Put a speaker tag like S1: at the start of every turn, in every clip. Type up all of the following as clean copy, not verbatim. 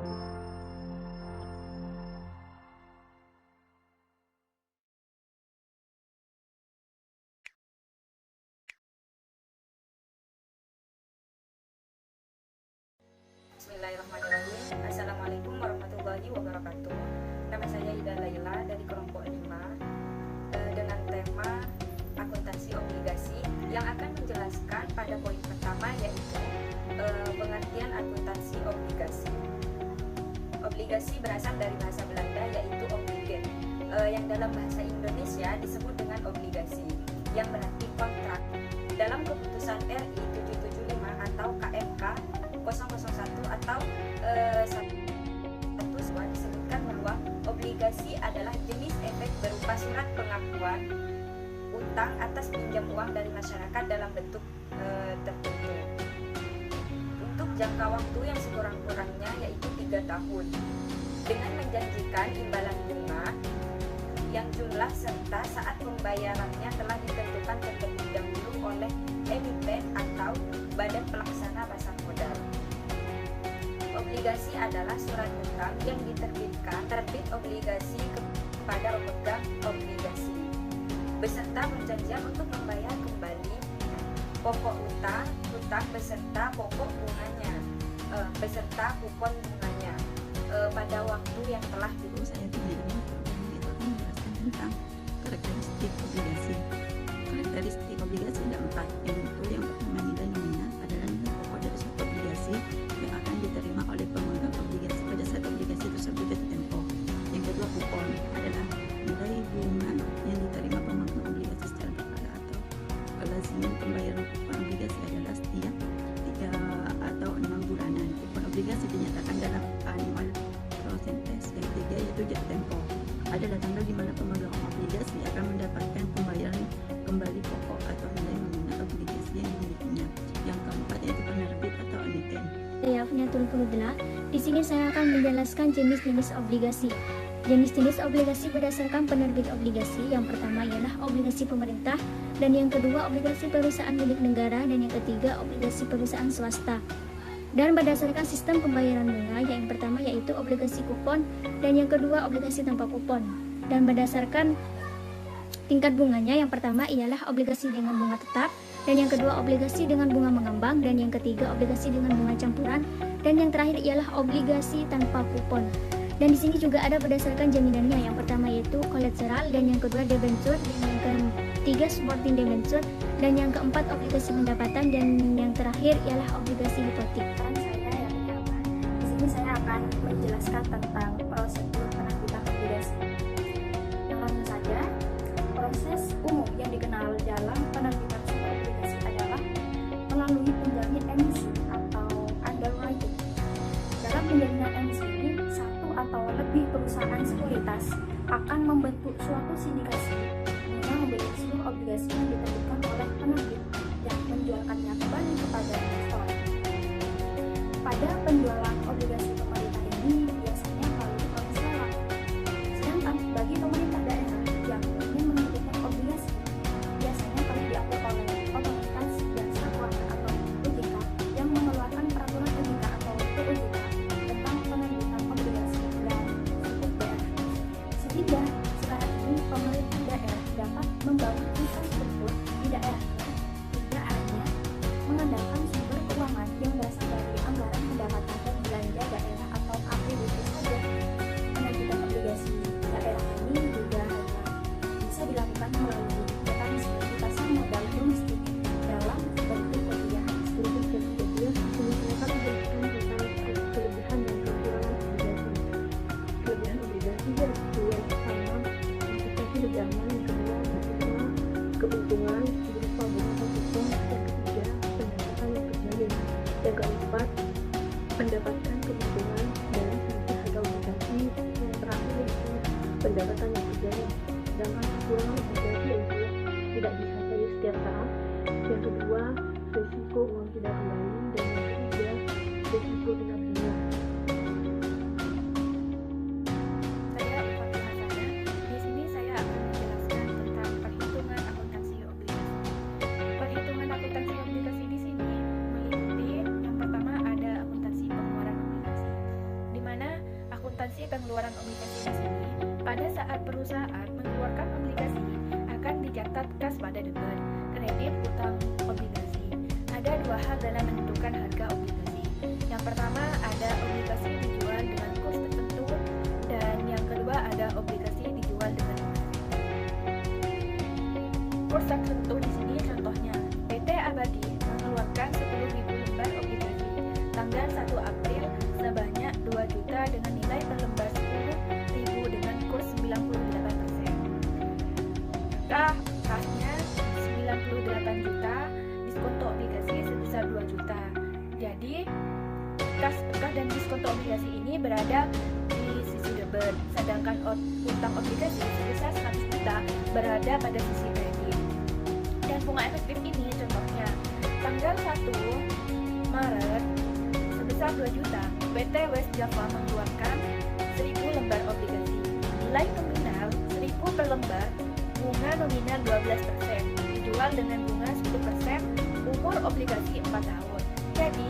S1: Bismillahirrahmanirrahim. Assalamualaikum warahmatullahi wabarakatuh. Nama saya Ida Laila dari kelompok 5 dengan tema akuntansi obligasi yang akan menjelaskan pada poin pertama, yaitu pengertian akuntansi obligasi. Obligasi berasal dari bahasa Belanda, yaitu obligat, yang dalam bahasa Indonesia disebut dengan obligasi, yang berarti kontrak. Dalam keputusan RI 775 atau KMK 001 atau 1 disebutkan bahwa obligasi adalah jenis efek berupa surat pengakuan utang atas pinjam uang dari masyarakat dalam bentuk tertentu untuk jangka waktu yang sekurang-kurangnya yaitu 3 tahun dengan menjanjikan imbalan bunga yang jumlah serta saat pembayarannya telah ditentukan terlebih dahulu oleh emiten atau badan pelaksana pasar modal. Obligasi adalah surat utang yang diterbitkan terbit obligasi kepada pemegang obligasi beserta perjanjian untuk membayar kembali pokok utang beserta pokok bunganya beserta kupon bunganya pada waktu yang telah ditentukan.
S2: Saya itu akan menjelaskan tentang karakteristik obligasi. Karakteristik obligasi ada 4, yaitu yang pertama nilai nominal adalah nilai pokok dari suatu obligasi yang akan diterima oleh pemegang obligasi pada saat obligasi tersebut jatuh tempo. Yang kedua, kupon adalah nilai bunga yang diterima pemegang obligasi secara berkala atau kelaziman pembayaran kupon obligasi adalah setiap 3 atau 6 bulanan. Kupon obligasi dinyatakan dalam annual percentage. Yang ketiga yaitu jatuh tempo adalah tanggal di mana pemegang obligasi akan mendapatkan pembayaran kembali pokok atau nilai nominal obligasi yang dimilikinya. Yang keempat yaitu penerbit atau emiten.
S3: Saya Afniatul Fudla. Di sini saya akan menjelaskan jenis-jenis obligasi. Jenis-jenis obligasi berdasarkan penerbit obligasi. Yang pertama ialah obligasi pemerintah, dan yang kedua obligasi perusahaan milik negara, dan yang ketiga obligasi perusahaan swasta. Dan berdasarkan sistem pembayaran bunga, yang pertama yaitu obligasi kupon, dan yang kedua obligasi tanpa kupon. Dan berdasarkan tingkat bunganya, yang pertama ialah obligasi dengan bunga tetap, dan yang kedua obligasi dengan bunga mengambang, dan yang ketiga obligasi dengan bunga campuran, dan yang terakhir ialah obligasi tanpa kupon. Dan di sini juga ada berdasarkan jaminannya, yang pertama yaitu kolateral, dan yang kedua debenture, dan yang ketiga supporting debenture, dan yang keempat obligasi pendapatan, dan yang terakhir ialah obligasi hipotek. Di sini saya akan menjelaskan tentang prosedur penerbitan obligasi. Yang langsung saja, proses umum yang dikenal dalam penerbitan sebuah obligasi adalah melalui penjamin emisi atau underwriting. Dalam penjaminan emisi ini, satu atau lebih perusahaan sekuritas akan membentuk suatu sindikasi guna membeli seluruh obligasi yang diterbitkan oleh penerbit yang menjualkannya kembali kepada investor. Pada penjualan obligasi pemerintah ini biasanya melalui proses lelang. Sedangkan bagi pemerintah daerah yang ingin menerbitkan obligasi, biasanya telah diatur oleh otoritas jasa keuangan atau OJK yang mengeluarkan peraturan OJK atau POJK tentang penerbitan obligasi dan cukup daerah. Sehingga sekarang ini pemerintah daerah dapat membangun infrastruktur di daerahnya, tidak hanya mengandalkan sumber keuangan yang berasal dari anggaran pendapatan dan belanja daerah atau APBD saja. Penerbitan obligasi daerah ini juga bisa dilakukan melalui mekanisme pasar modal domestik dalam bentuk rupiah.
S4: Kelebihan obligasi yang pertama, investasi berjangka, yang kedua keuntungan berupa bunga kupon, yang ketiga pendapatan yang terjamin, yang keempat mendapatkan keuntungan dari selisih harga obligasi, yang terakhir yaitu pendapatan yang terjamin. Sedangkan kekurangan obligasi yaitu tidak bisa cair setiap saat, yang kedua risiko uang tidak kembali, dan yang ketiga risiko tidak benar.
S1: Saya Fatimah Zahra. Di sini saya akan menjelaskan tentang perhitungan akuntansi obligasi. Perhitungan akuntansi obligasi di sini meliputi yang pertama ada akuntansi pengeluaran obligasi, di mana
S5: pengeluaran obligasi di sini, pada saat perusahaan mengeluarkan obligasi akan dicatat kas pada debit, kredit, utang obligasi. Ada dua hal dalam menentukan harga obligasi. Yang pertama ada obligasi dijual dengan kurs tertentu, dan yang kedua ada obligasi dijual dengan kurs tertentu. Di sini contohnya PT Abadi mengeluarkan 10.000 lembar obligasi tanggal 1 April sebanyak 2 juta dengan nilai per lembar 10.000 dengan kurs 98%. Maka kasnya 98 juta, diskonto obligasi sebesar 2 juta. Jadi kas dan diskonto obligasi ini berada di sisi debit, sedangkan utang obligasi sebesar 100 juta berada pada sisi kredit. Dan bunga efektif ini contohnya tanggal 1 Maret sebesar 2 juta, PT West Java mengeluarkan 1000 lembar obligasi. Nilai nominal 1000 per lembar, bunga nominal 12%, dijual dengan bunga 10%, umur obligasi 4 tahun. Jadi,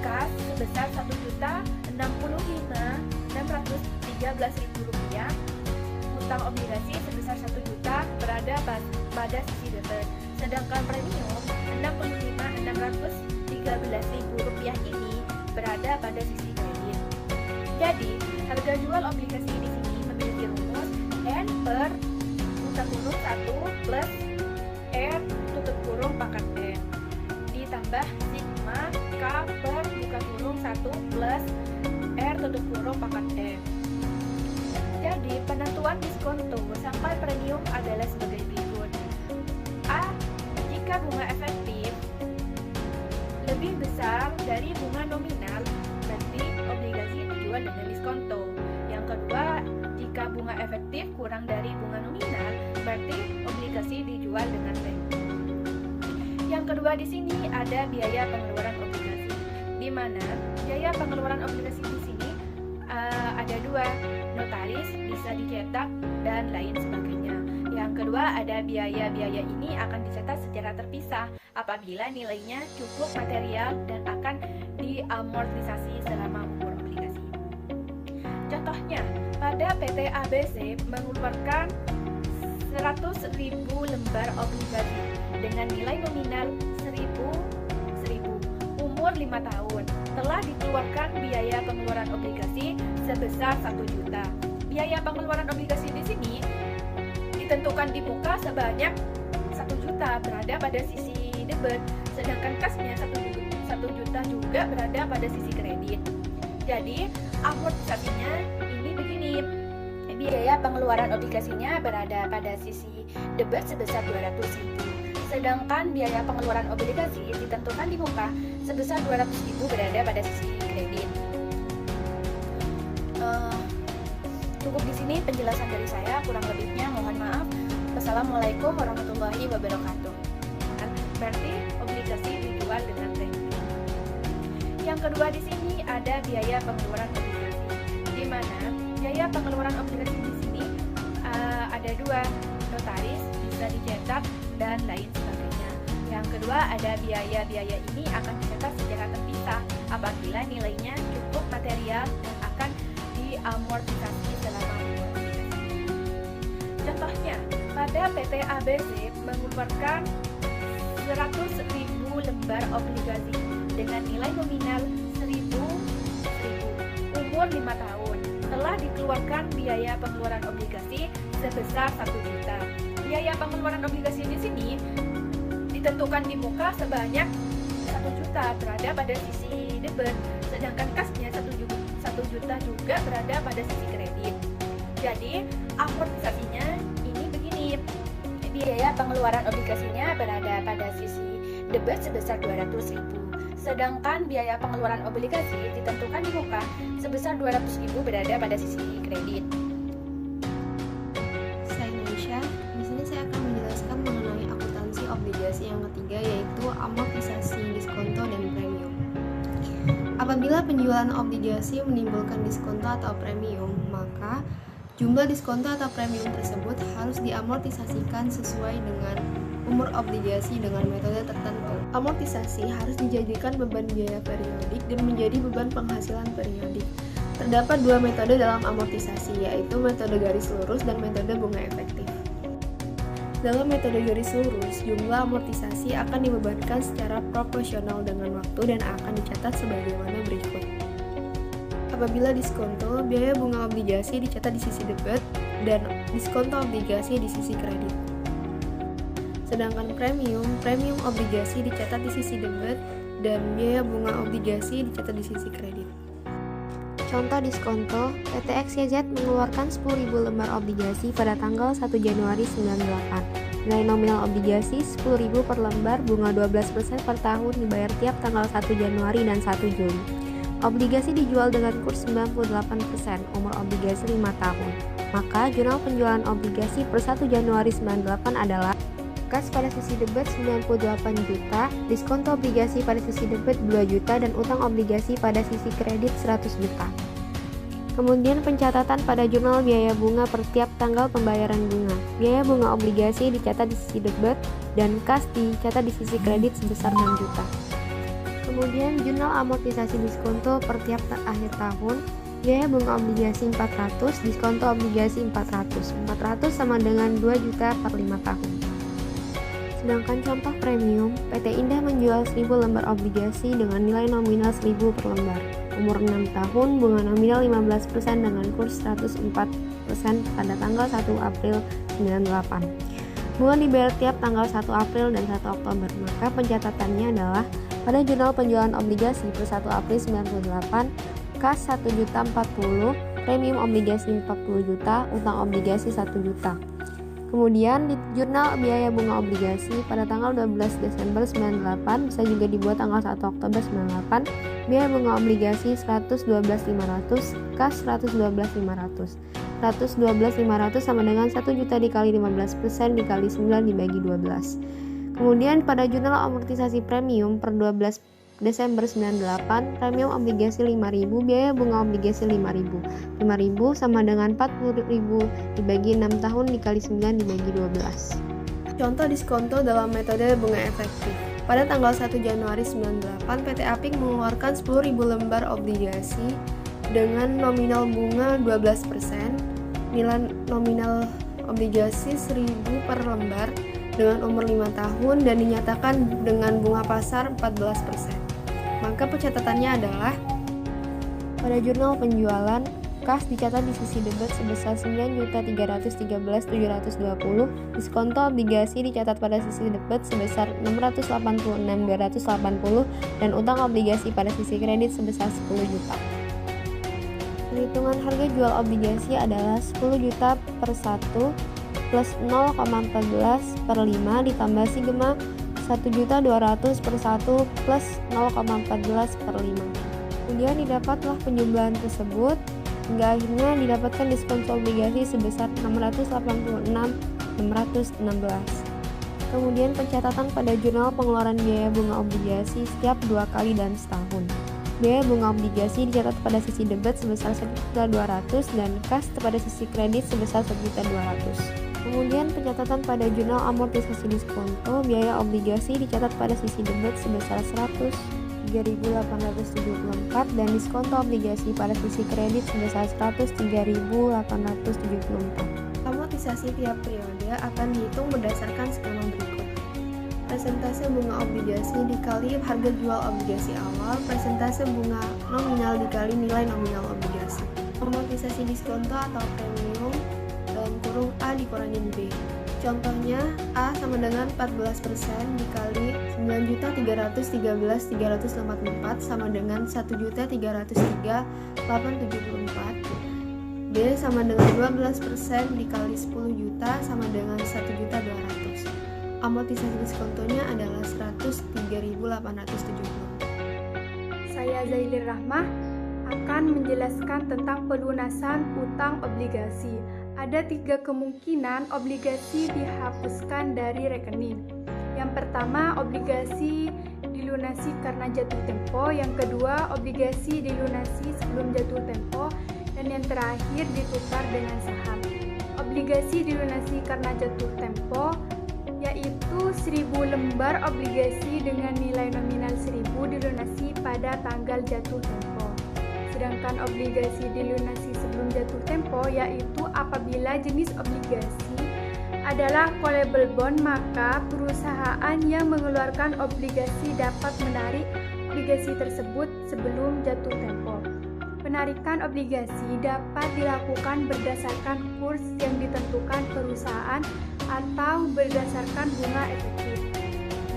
S5: kas sebesar 1.065.613.000 rupiah, utang obligasi sebesar 1 juta berada pada sisi debit, sedangkan premium 65.613.000 rupiah ini berada pada sisi kredit. Jadi, harga jual obligasi di sini memiliki rumus N per buka kurung 1 plus R tutup kurung pangkat N ditambah sigma K per buka kurung 1 plus R tutup kurung pangkat N. Jadi, penentuan diskonto sampai premium adalah sebagai berikut. A. Jika bunga efektif lebih besar dari bunga nominal, berarti obligasi dijual dengan diskonto. Yang kedua, jika bunga efektif kurang dari bunga nominal, berarti obligasi dijual dengan premi. Yang kedua di sini ada biaya pengeluaran obligasi, di mana biaya pengeluaran obligasi di sini ada dua, notaris, bisa dicetak, dan lain sebagainya. Yang kedua ada biaya-biaya ini akan dicetak secara terpisah apabila nilainya cukup material dan akan diamortisasi selama umur obligasi. Contohnya, pada PT ABC mengeluarkan 100.000 lembar obligasi dengan nilai nominal 1.000, umur 5 tahun. Telah dikeluarkan biaya pengeluaran obligasi sebesar 1 juta. Biaya pengeluaran obligasi di sini ditentukan di muka sebanyak 1 juta berada pada sisi debit, sedangkan kasnya 1 juta juga berada pada sisi kredit. Jadi amortisasinya ini begini, biaya pengeluaran obligasinya berada pada sisi debit sebesar 200.000, sedangkan biaya pengeluaran obligasi ditentukan di muka sebesar 200.000 berada pada sisi kredit. Cukup di sini penjelasan dari saya, kurang lebihnya mohon maaf. Wassalamualaikum warahmatullahi wabarakatuh. Berarti obligasi dijual dengan premi. Yang kedua di sini ada biaya pengeluaran obligasi, di mana biaya pengeluaran obligasi di sini ada dua, notaris, bisa dicetak, dan lain sebagainya. Yang kedua ada biaya-biaya ini akan dicetak secara terpisah apabila nilainya cukup material dan akan diamortisasi selama umur obligasi. Contohnya, pada PT ABC mengeluarkan 100.000 lembar obligasi dengan nilai nominal 1.000, umur 5 tahun. Telah dikeluarkan biaya pengeluaran obligasi sebesar 1 juta. Biaya pengeluaran obligasi di sini ditentukan di muka sebanyak 1 juta berada pada sisi debit, sedangkan kasnya 1 juta juga berada pada sisi kredit. Jadi amortisasinya ini begini, biaya pengeluaran obligasinya berada pada sisi debit sebesar 200.000, sedangkan biaya pengeluaran obligasi ditentukan di muka sebesar 200.000 berada pada sisi kredit.
S6: Saya Indonesia, di sini saya akan menjelaskan mengenai akuntansi obligasi yang ketiga, yaitu amortisasi, diskonto, dan premium. Apabila penjualan obligasi menimbulkan diskonto atau premium, maka jumlah diskonto atau premium tersebut harus diamortisasikan sesuai dengan umur obligasi dengan metode tertentu. Amortisasi harus dijadikan beban biaya periodik dan menjadi beban penghasilan periodik. Terdapat dua metode dalam amortisasi, yaitu metode garis lurus dan metode bunga efektif. Dalam metode garis lurus, jumlah amortisasi akan dibebankan secara proporsional dengan waktu dan akan dicatat sebagaimana berikut. Apabila diskonto, biaya bunga obligasi dicatat di sisi debit dan diskonto obligasi di sisi kredit. Sedangkan premium obligasi dicatat di sisi debit dan biaya bunga obligasi dicatat di sisi kredit.
S7: Contoh diskonto, PT XYZ mengeluarkan 10.000 lembar obligasi pada tanggal 1 Januari 98. Nilai nominal obligasi 10.000 per lembar, bunga 12% per tahun dibayar tiap tanggal 1 Januari dan 1 Juli. Obligasi dijual dengan kurs 98%, umur obligasi 5 tahun. Maka jurnal penjualan obligasi per 1 Januari 98 adalah kas pada sisi debit 98 juta, diskonto obligasi pada sisi debit 2 juta, dan utang obligasi pada sisi kredit 100 juta. Kemudian pencatatan pada jurnal biaya bunga per tiap tanggal pembayaran bunga. Biaya bunga obligasi dicatat di sisi debit dan kas dicatat di sisi kredit sebesar 6 juta. Kemudian jurnal amortisasi diskonto per tiap akhir tahun. Biaya bunga obligasi 400, diskonto obligasi 400. 400 sama dengan 2 juta per 5 tahun. Sedangkan contoh premium, PT Indah menjual 1000 lembar obligasi dengan nilai nominal 1000 per lembar. Umur 6 tahun, bunga nominal 15% dengan kurs 104% pada tanggal 1 April 98. Bunga dibayar tiap tanggal 1 April dan 1 Oktober. Maka pencatatannya adalah pada jurnal penjualan obligasi per 1 April 98, kas 1 juta 40, premium obligasi 40 juta, utang obligasi 1 juta. Kemudian di jurnal biaya bunga obligasi pada tanggal 12 Desember 98 bisa juga dibuat tanggal 1 Oktober 98. Biaya bunga obligasi 112.500, kas 112.500. 112.500 sama dengan 1 juta dikali 15% dikali 9 dibagi 12. Kemudian pada jurnal amortisasi premium per 12 Desember 98, premium obligasi 5.000, biaya bunga obligasi 5.000. 5.000 sama dengan 40.000 dibagi 6 tahun dikali 9 dibagi 12.
S6: Contoh diskonto dalam metode bunga efektif. Pada tanggal 1 Januari 98, PT Apik mengeluarkan 10.000 lembar obligasi dengan nominal bunga 12%, nilai nominal obligasi 1.000 per lembar dengan umur 5 tahun dan dinyatakan dengan bunga pasar 14%. Maka pencatatannya adalah pada jurnal penjualan, kas dicatat di sisi debit sebesar 9.313.720, diskonto obligasi dicatat pada sisi debit sebesar 686.280 dan utang obligasi pada sisi kredit sebesar 10 juta. Perhitungan harga jual obligasi adalah 10 juta per 1 plus 0,14 per 5 ditambah sigma 1.200.000 per 1 plus 0,14 per 5. Kemudian didapatlah penjumlahan tersebut hingga akhirnya didapatkan diskon obligasi sebesar 686.616. Kemudian pencatatan pada jurnal pengeluaran biaya bunga obligasi setiap 2 kali dalam setahun. Biaya bunga obligasi dicatat pada sisi debit sebesar 1.200.000 dan kas pada sisi kredit sebesar 1.200.000. Kemudian pencatatan pada jurnal amortisasi diskonto, biaya obligasi dicatat pada sisi debit sebesar 103.874 dan diskonto obligasi pada sisi kredit sebesar 103.874. Amortisasi tiap periode akan dihitung berdasarkan skema berikut. Persentase bunga obligasi dikali harga jual obligasi awal, persentase bunga nominal dikali nilai nominal obligasi. Amortisasi diskonto atau premium dalam kurung A dikurangin B. Contohnya A sama dengan 14% dikali 9.313.384 sama dengan 1.303.874. B sama dengan 12% dikali 10 juta sama dengan 1.200.000. Amortisasi diskontonya adalah 103.870.
S5: Saya Zailir Rahmah akan menjelaskan tentang pelunasan utang obligasi. Ada 3 kemungkinan obligasi dihapuskan dari rekening. Yang pertama, obligasi dilunasi karena jatuh tempo. Yang kedua, obligasi dilunasi sebelum jatuh tempo. Dan yang terakhir, ditukar dengan saham. Obligasi dilunasi karena jatuh tempo yaitu 1000 lembar obligasi dengan nilai nominal 1000 dilunasi pada tanggal jatuh tempo.
S8: Sedangkan obligasi dilunasi sebelum jatuh tempo yaitu apabila jenis obligasi adalah callable bond, maka perusahaan yang mengeluarkan obligasi dapat menarik obligasi tersebut sebelum jatuh tempo. Penarikan obligasi dapat dilakukan berdasarkan kurs yang ditentukan perusahaan atau berdasarkan bunga efektif.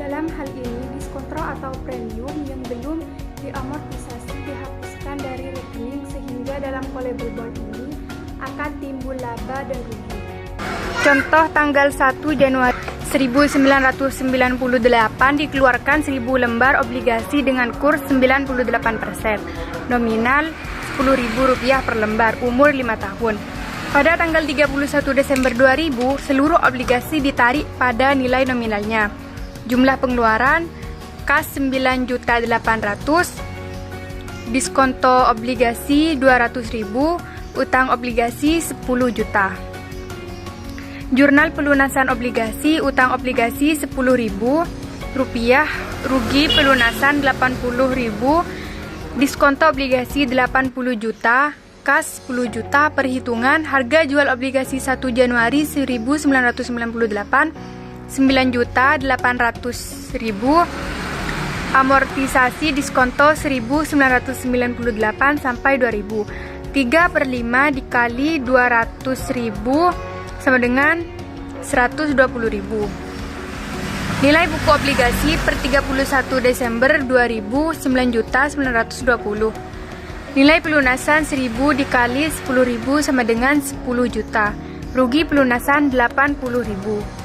S8: Dalam hal ini, diskonto atau premium yang belum diamortisasi dihapuskan dari rekening sehingga dalam callable bond ini akan timbul laba dan rugi.
S1: Contoh tanggal 1 Januari 1998 dikeluarkan 1000 lembar obligasi dengan kurs 98%, nominal Rp10.000 per lembar, umur 5 tahun. Pada tanggal 31 Desember 2000, seluruh obligasi ditarik pada nilai nominalnya. Jumlah pengeluaran kas 9.800.000, diskonto obligasi 200.000, utang obligasi 10 juta. Jurnal pelunasan obligasi, utang obligasi Rp10.000, rugi pelunasan Rp80.000, diskonto obligasi 80 juta, kas 10 juta, perhitungan harga jual obligasi 1 Januari 1998 9.800.000, amortisasi diskonto 1998 sampai 2000, 3/5 dikali 200.000 sama dengan 120.000. Nilai buku obligasi per 31 Desember 2000 9.920. Nilai pelunasan 1000 dikali 10.000 sama dengan 10 juta. Rugi pelunasan 80.000.